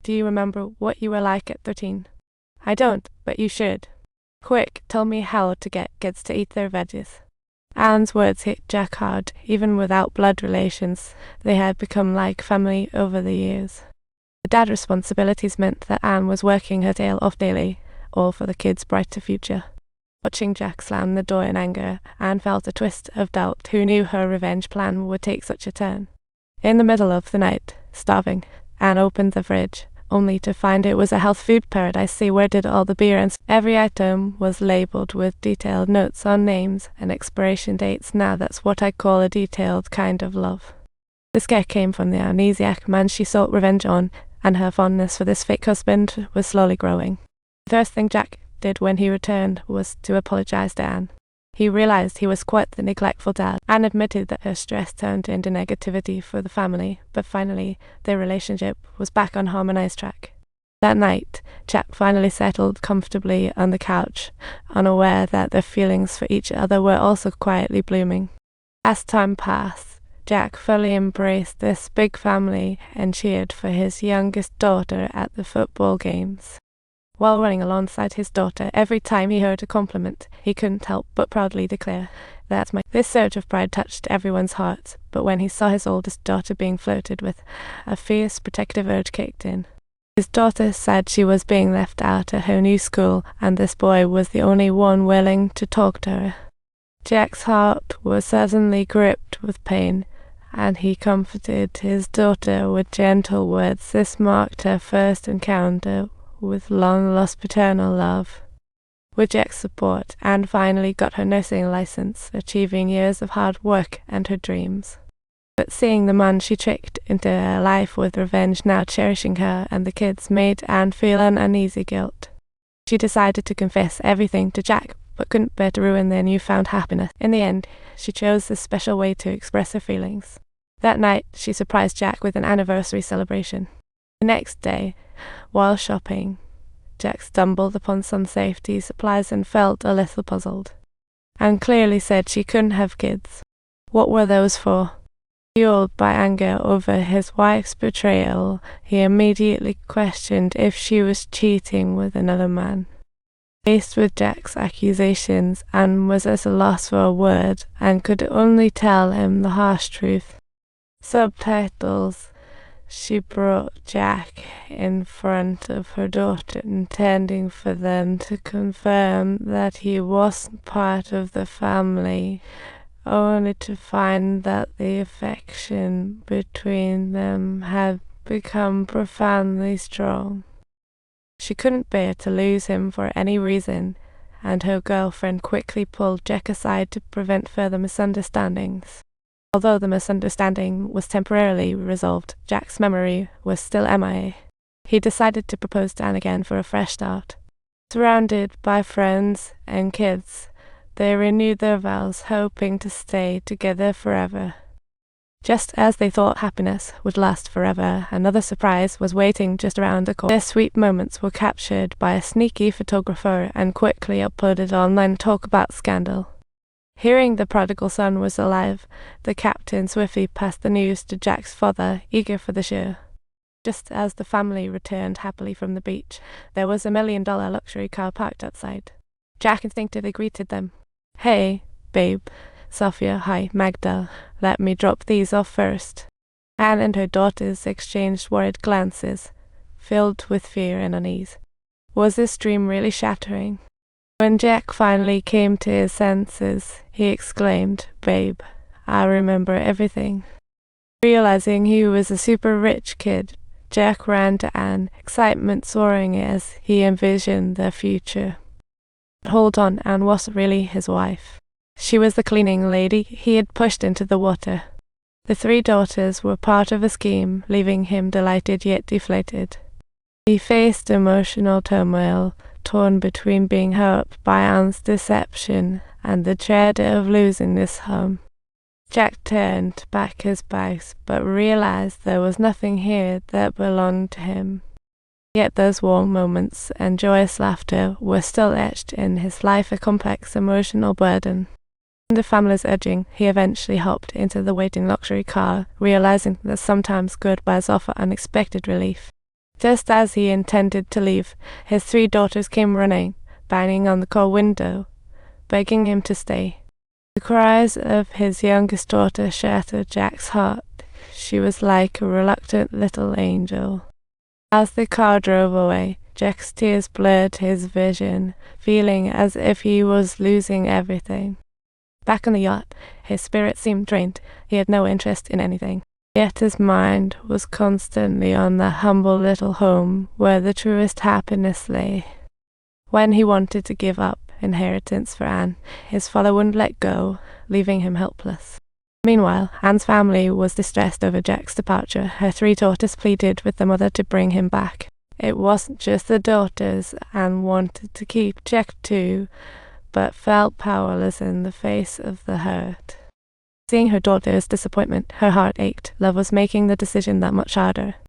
Do you remember what you were like at 13? I don't, but you should. Quick, tell me how to get kids to eat their veggies. Anne's words hit Jack hard. Even without blood relations, they had become like family over the years. The dad responsibilities meant that Anne was working her tail off daily, all for the kids' brighter future. Watching Jack slam the door in anger, Anne felt a twist of doubt. Who knew her revenge plan would take such a turn? In the middle of the night, starving, Anne opened the fridge, only to find it was a health food paradise. She worded all the beer, and every item was labeled with detailed notes on names and expiration dates. Now that's what I call a detailed kind of love. The scare came from the amnesiac man she sought revenge on, and her fondness for this fake husband was slowly growing. The first thing Jack did when he returned was to apologize to Anne. He realized he was quite the neglectful dad. Anne admitted that her stress turned into negativity for the family, but finally their relationship was back on harmonized track. That night, Jack finally settled comfortably on the couch, unaware that their feelings for each other were also quietly blooming. As time passed, Jack fully embraced this big family and cheered for his youngest daughter at the football games. While running alongside his daughter, every time he heard a compliment, he couldn't help but proudly declare, "That's my..." This surge of pride touched everyone's hearts, but when he saw his oldest daughter being flirted with, a fierce protective urge kicked in. His daughter said she was being left out at her new school, and this boy was the only one willing to talk to her. Jack's heart was suddenly gripped with pain, and he comforted his daughter with gentle words. This marked her first encounter with long-lost paternal love. With Jack's support, Anne finally got her nursing license, achieving years of hard work and her dreams. But seeing the man she tricked into her life with revenge now cherishing her and the kids made Anne feel an uneasy guilt. She decided to confess everything to Jack, but couldn't bear to ruin their newfound happiness. In the end, she chose this special way to express her feelings. That night, she surprised Jack with an anniversary celebration. The next day, while shopping, Jack stumbled upon some safety supplies and felt a little puzzled. Anne clearly said she couldn't have kids. What were those for? Fueled by anger over his wife's betrayal, he immediately questioned if she was cheating with another man. Faced with Jack's accusations, Anne was at a loss for a word and could only tell him the harsh truth. Subtitles. She brought Jack in front of her daughter, intending for them to confirm that he wasn't part of the family, only to find that the affection between them had become profoundly strong. She couldn't bear to lose him for any reason, and her girlfriend quickly pulled Jack aside to prevent further misunderstandings. Although the misunderstanding was temporarily resolved, Jack's memory was still MIA. He decided to propose to Anne again for a fresh start. Surrounded by friends and kids, they renewed their vows, hoping to stay together forever. Just as they thought happiness would last forever, another surprise was waiting just around the corner. Their sweet moments were captured by a sneaky photographer and quickly uploaded online. Talk about scandal. Hearing the prodigal son was alive, the captain swiftly passed the news to Jack's father, eager for the show. Just as the family returned happily from the beach, there was $1 million luxury car parked outside. Jack instinctively greeted them. "Hey, babe. Sophia, hi, Magda. Let me drop these off first." Anne and her daughters exchanged worried glances, filled with fear and unease. Was this dream really shattering? When Jack finally came to his senses, he exclaimed, "Babe, I remember everything." Realizing he was a super rich kid, Jack ran to Anne, excitement soaring as he envisioned their future. Hold on, Anne wasn't really his wife. She was the cleaning lady he had pushed into the water. The 3 daughters were part of a scheme, leaving him delighted yet deflated. He faced emotional turmoil, torn between being hurt by Anne's deception and the dread of losing this home. Jack turned back his bags, but realized there was nothing here that belonged to him. Yet those warm moments and joyous laughter were still etched in his life, a complex emotional burden. The family's urging, he eventually hopped into the waiting luxury car, realizing that sometimes goodbyes offer unexpected relief. Just as he intended to leave, his 3 daughters came running, banging on the car window, begging him to stay. The cries of his youngest daughter shattered Jack's heart. She was like a reluctant little angel. As the car drove away, Jack's tears blurred his vision, feeling as if he was losing everything. Back on the yacht, his spirit seemed drained. He had no interest in anything. Yet his mind was constantly on the humble little home where the truest happiness lay. When he wanted to give up inheritance for Anne, his father wouldn't let go, leaving him helpless. Meanwhile, Anne's family was distressed over Jack's departure. Her 3 daughters pleaded with the mother to bring him back. It wasn't just the daughters. Anne wanted to keep Jack too, but felt powerless in the face of the hurt. Seeing her daughter's disappointment, her heart ached. Love was making the decision that much harder.